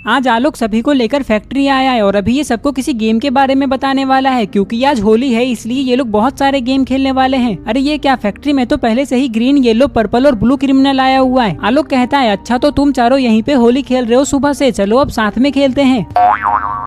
आज आलोक सभी को लेकर फैक्ट्री आया है और अभी ये सबको किसी गेम के बारे में बताने वाला है, क्योंकि आज होली है इसलिए ये लोग बहुत सारे गेम खेलने वाले हैं। अरे ये क्या, फैक्ट्री में तो पहले से ही ग्रीन, येलो, पर्पल और ब्लू क्रिमिनल आया हुआ है। आलोक कहता है अच्छा तो तुम चारों यहीं पे होली खेल रहे हो सुबह से, चलो अब साथ में खेलते हैं।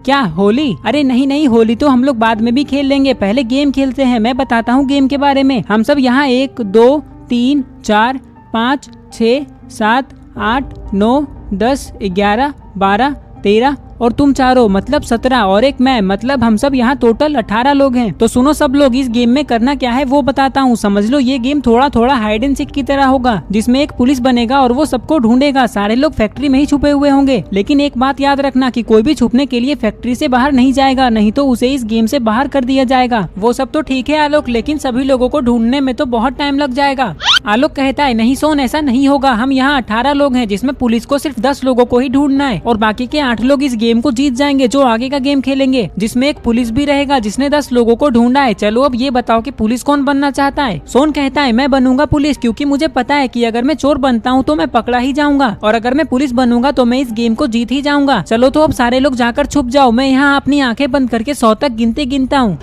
क्या होली? अरे नहीं नहीं, होली तो हम लोग बाद में भी खेल लेंगे, पहले गेम खेलते हैं। मैं बताता हूँ गेम के बारे में। हम सब यहाँ 1 2 3 4 5 6 7 8 9 10 11 12 13 और तुम चारों मतलब 17 और एक मैं, मतलब हम सब यहाँ टोटल 18 लोग हैं। तो सुनो सब लोग, इस गेम में करना क्या है वो बताता हूँ। समझ लो ये गेम थोड़ा थोड़ा हाइड एंड सीक की तरह होगा, जिसमें एक पुलिस बनेगा और वो सबको ढूंढेगा। सारे लोग फैक्ट्री में ही छुपे हुए होंगे, लेकिन एक बात याद रखना कि कोई भी छुपने के लिए फैक्ट्री से बाहर नहीं जाएगा, नहीं तो उसे इस गेम से बाहर कर दिया जाएगा। वो सब तो ठीक है आलोक, लेकिन सभी लोगों को ढूंढने में तो बहुत टाइम लग जाएगा। आलोक कहता है नहीं सोन, ऐसा नहीं होगा। हम यहाँ 18 लोग हैं, जिसमें पुलिस को सिर्फ 10 लोगों को ही ढूंढना है और बाकी के 8 लोग इस गेम को जीत जाएंगे, जो आगे का गेम खेलेंगे, जिसमें एक पुलिस भी रहेगा जिसने 10 लोगों को ढूंढा है। चलो अब ये बताओ कि पुलिस कौन बनना चाहता है? सोन कहता है मैं बनूंगा पुलिस, क्योंकि मुझे पता है कि अगर मैं चोर बनता हूँ तो मैं पकड़ा ही जाऊंगा, और अगर मैं पुलिस बनूंगा तो मैं इस गेम को जीत ही जाऊंगा। चलो तो अब सारे लोग जाकर छुप जाओ, मैं यहाँ अपनी आंखें बंद करके 100 तक गिनता हूँ।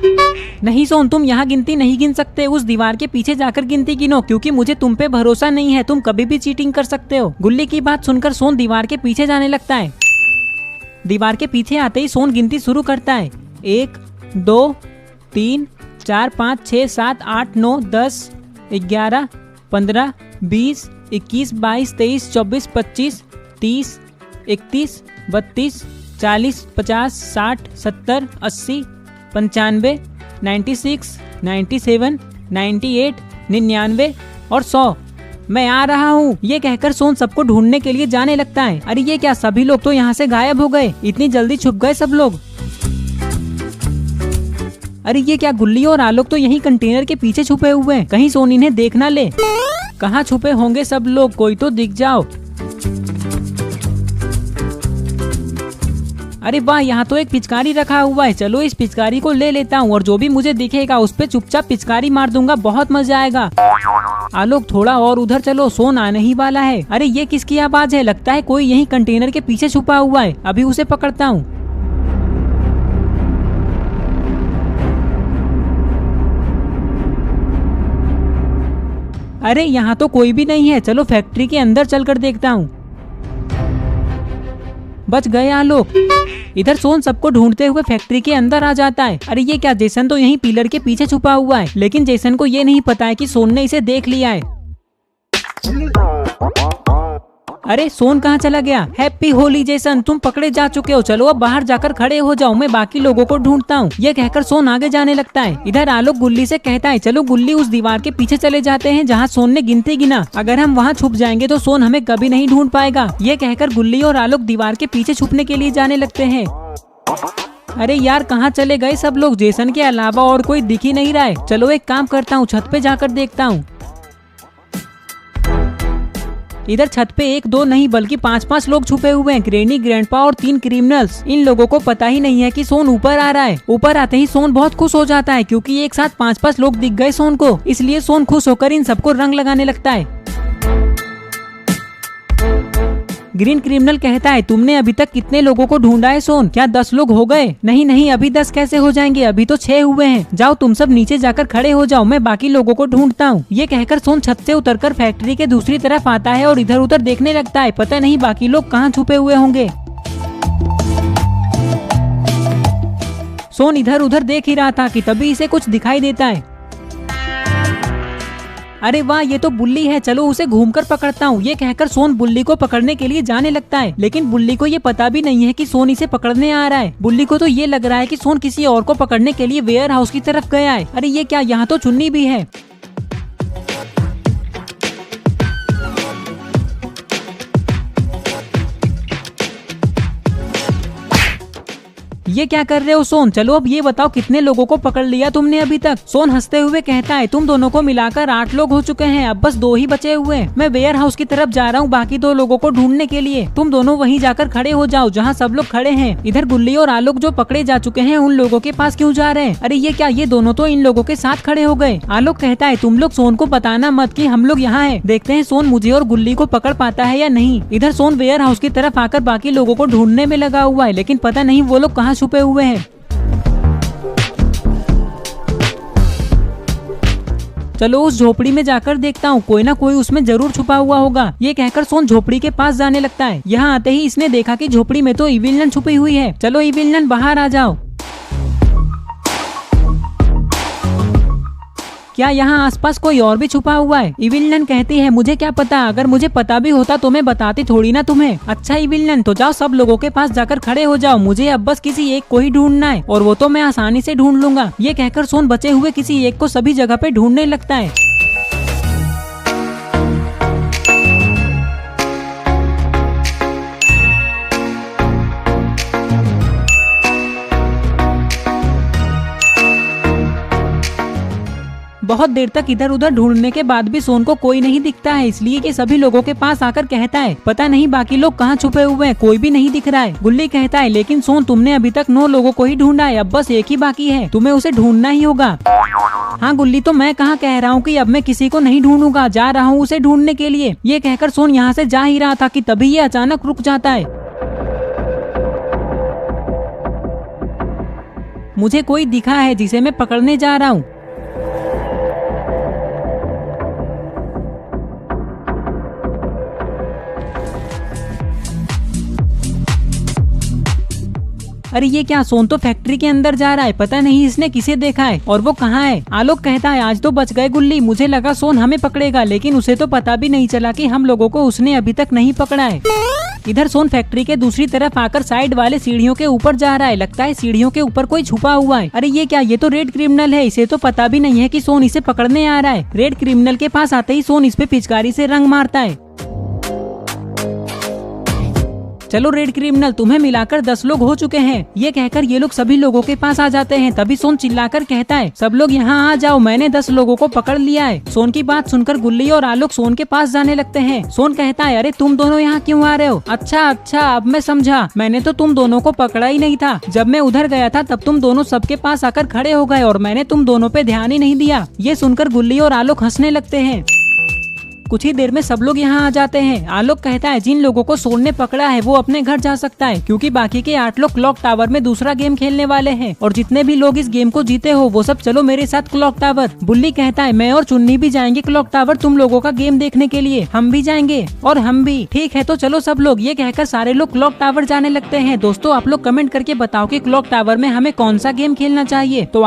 नहीं सोन, तुम यहाँ गिनती नहीं गिन सकते, उस दीवार के पीछे जाकर गिनती गिनो, क्योंकि मुझे तुम पे भरोसा नहीं है, तुम कभी भी चीटिंग कर सकते हो। गुल्ली की बात सुनकर सोन दीवार के पीछे जाने लगता है। दीवार के पीछे आते ही सोन गिनती शुरू करता है। 1 2 3 4 5 6 7 8 9 10 11 15 20 21 22 23 24 25 30 31 32 40 50 60 70 80 95 96 97 98 99 और 100। मैं आ रहा हूँ, ये कहकर सोन सबको ढूंढने के लिए जाने लगता है। अरे ये क्या, सभी लोग तो यहाँ से गायब हो गए, इतनी जल्दी छुप गए सब लोग। अरे ये क्या, गुल्ली और आलोक तो यहीं कंटेनर के पीछे छुपे हुए हैं, कहीं सोन इन्हें देख ना ले। कहाँ छुपे होंगे सब लोग, कोई तो दिख जाओ। अरे वाह, यहाँ तो एक पिचकारी रखा हुआ है, चलो इस पिचकारी को ले लेता हूँ और जो भी मुझे दिखेगा उस पे चुपचाप पिचकारी मार दूंगा, बहुत मजा आएगा। आलोक थोड़ा और उधर चलो, सोन आने ही वाला है। अरे ये किसकी आवाज है? लगता है कोई यहीं कंटेनर के पीछे छुपा हुआ है, अभी उसे पकड़ता हूँ। अरे यहाँ तो कोई भी नहीं है, चलो फैक्ट्री के अंदर चलकर देखता हूँ। बच गए आलोक। इधर सोन सबको ढूंढते हुए फैक्ट्री के अंदर आ जाता है। अरे ये क्या, जेसन तो यहीं पिलर के पीछे छुपा हुआ है, लेकिन जेसन को ये नहीं पता है कि सोन ने इसे देख लिया है। अरे सोन कहाँ चला गया? हैप्पी होली जेसन, तुम पकड़े जा चुके हो, चलो अब बाहर जाकर खड़े हो जाओ, मैं बाकी लोगों को ढूंढता हूँ। ये कहकर सोन आगे जाने लगता है। इधर आलोक गुल्ली से कहता है चलो गुल्ली, उस दीवार के पीछे चले जाते हैं जहाँ सोन ने गिनती गिना, अगर हम वहाँ छुप जाएंगे तो सोन हमें कभी नहीं ढूंढ पाएगा। ये कहकर गुल्ली और आलोक दीवार के पीछे छुपने के लिए जाने लगते हैं। अरे यार कहाँ चले गए सब लोग, जेसन के अलावा और कोई दिख ही नहीं रहा है। चलो एक काम करता हूँ, छत पे जाकर देखता हूँ। इधर छत पे 1 2 नहीं बल्कि 5 लोग छुपे हुए हैं, ग्रैनी, ग्रैंडपा और 3 क्रिमिनल्स। इन लोगों को पता ही नहीं है कि सोन ऊपर आ रहा है। ऊपर आते ही सोन बहुत खुश हो जाता है, क्योंकि एक साथ 5 लोग दिख गए सोन को, इसलिए सोन खुश होकर इन सबको रंग लगाने लगता है। ग्रीन क्रिमिनल कहता है तुमने अभी तक कितने लोगों को ढूंढा है सोन? क्या 10 लोग हो गए? नहीं नहीं, अभी 10 कैसे हो जाएंगे, अभी तो 6 हुए हैं। जाओ तुम सब नीचे जाकर खड़े हो जाओ, मैं बाकी लोगों को ढूंढता हूँ। ये कहकर सोन छत से उतरकर फैक्ट्री के दूसरी तरफ आता है और इधर उधर देखने लगता है, पता नहीं बाकी लोग कहाँ छुपे हुए होंगे। सोन इधर उधर देख ही रहा था कि तभी इसे कुछ दिखाई देता है। अरे वाह, ये तो बुल्ली है, चलो उसे घूमकर पकड़ता हूँ। ये कहकर सोन बुल्ली को पकड़ने के लिए जाने लगता है, लेकिन बुल्ली को ये पता भी नहीं है कि सोन इसे पकड़ने आ रहा है। बुल्ली को तो ये लग रहा है कि सोन किसी और को पकड़ने के लिए वेयर हाउस की तरफ गया है। अरे ये क्या, यहाँ तो चुन्नी भी है। ये क्या कर रहे हो सोन? चलो अब ये बताओ कितने लोगों को पकड़ लिया तुमने अभी तक? सोन हंसते हुए कहता है तुम दोनों को मिलाकर 8 लोग हो चुके हैं, अब बस 2 ही बचे हुए। मैं वेयर हाउस की तरफ जा रहा हूँ बाकी 2 लोगों को ढूंढने के लिए। तुम दोनों वहीं जाकर खड़े हो जाओ जहाँ सब लोग खड़े हैं। इधर गुल्ली और आलोक जो पकड़े जा चुके हैं उन लोगों के पास क्यों जा रहे हैं? अरे ये क्या, ये दोनों तो इन लोगों के साथ खड़े हो गए। आलोक कहता है तुम लोग सोन को बताना मत कि हम लोग यहाँ हैं। देखते हैं सोन मुझे और गुल्ली को पकड़ पाता है या नहीं। इधर सोन वेयर हाउस की तरफ आकर बाकी लोगों को ढूंढने में लगा हुआ है, लेकिन पता नहीं वो लोग कहाँ छुपे हुए हैं। चलो उस झोपड़ी में जाकर देखता हूँ, कोई ना कोई उसमें जरूर छुपा हुआ होगा। ये कहकर सोन झोपड़ी के पास जाने लगता है। यहाँ आते ही इसने देखा कि झोपड़ी में तो इविल छुपी हुई है। चलो इविल बाहर आ जाओ। क्या यहाँ आसपास कोई और भी छुपा हुआ है? इविल कहती है मुझे क्या पता, अगर मुझे पता भी होता तो मैं बताती थोड़ी ना तुम्हें। अच्छा इविल तो जाओ सब लोगों के पास जाकर खड़े हो जाओ, मुझे अब बस किसी एक को ही ढूंढना है और वो तो मैं आसानी से ढूंढ लूंगा। ये कहकर सोन बचे हुए किसी एक को सभी जगह पे ढूंढने लगता है। बहुत देर तक इधर उधर ढूंढने के बाद भी सोन को कोई नहीं दिखता है, इसलिए कि सभी लोगों के पास आकर कहता है पता नहीं बाकी लोग कहाँ छुपे हुए हैं, कोई भी नहीं दिख रहा है। गुल्ली कहता है लेकिन सोन तुमने अभी तक 9 लोगों को ही ढूंढा है, अब बस एक ही बाकी है, तुम्हें उसे ढूंढना ही होगा। हाँ गुल्ली, तो मैं कहाँ कह रहा हूँ कि अब मैं किसी को नहीं ढूंढूंगा, जा रहा हूँ उसे ढूंढने के लिए। ये कहकर सोन यहाँ से जा ही रहा था कि तभी ये अचानक रुक जाता है। मुझे कोई दिखा है जिसे मैं पकड़ने जा रहा हूँ। अरे ये क्या, सोन तो फैक्ट्री के अंदर जा रहा है, पता नहीं इसने किसे देखा है और वो कहाँ है। आलोक कहता है आज तो बच गए गुल्ली, मुझे लगा सोन हमें पकड़ेगा, लेकिन उसे तो पता भी नहीं चला कि हम लोगों को उसने अभी तक नहीं पकड़ा है। इधर सोन फैक्ट्री के दूसरी तरफ आकर साइड वाले सीढ़ियों के ऊपर जा रहा है, लगता है सीढ़ियों के ऊपर कोई छुपा हुआ है। अरे ये क्या, ये तो रेड क्रिमिनल है, इसे तो पता भी नहीं है कि सोन इसे पकड़ने आ रहा है। रेड क्रिमिनल के पास आते ही सोन इस पे पिचकारी से रंग मारता है। चलो रेड क्रिमिनल, तुम्हें मिलाकर 10 लोग हो चुके हैं। ये कहकर ये लोग सभी लोगों के पास आ जाते हैं। तभी सोन चिल्लाकर कहता है सब लोग यहाँ आ जाओ, मैंने 10 लोगों को पकड़ लिया है। सोन की बात सुनकर गुल्ली और आलोक सोन के पास जाने लगते हैं। सोन कहता है अरे तुम दोनों यहाँ क्यों आ रहे हो? अच्छा अब मैं समझा, मैंने तो तुम दोनों को पकड़ा ही नहीं था। जब मैं उधर गया था तब तुम दोनों सबके पास आकर खड़े हो गए और मैंने तुम दोनों पे ध्यान ही नहीं दिया। ये सुनकर गुल्ली और आलोक हंसने लगते हैं। कुछ ही देर में सब लोग यहाँ आ जाते हैं। आलोक कहता है जिन लोगों को सोन ने पकड़ा है वो अपने घर जा सकता है, क्योंकि बाकी के 8 लोग क्लॉक टावर में दूसरा गेम खेलने वाले हैं और जितने भी लोग इस गेम को जीते हो वो सब चलो मेरे साथ क्लॉक टावर। बुल्ली कहता है मैं और चुन्नी भी जाएंगे क्लॉक टावर तुम लोगों का गेम देखने के लिए। हम भी जाएंगे और हम भी। ठीक है तो चलो सब लोग। ये कहकर सारे लोग क्लॉक टावर जाने लगते हैं। दोस्तों आप लोग कमेंट करके बताओ कि क्लॉक टावर में हमें कौन सा गेम खेलना चाहिए। तो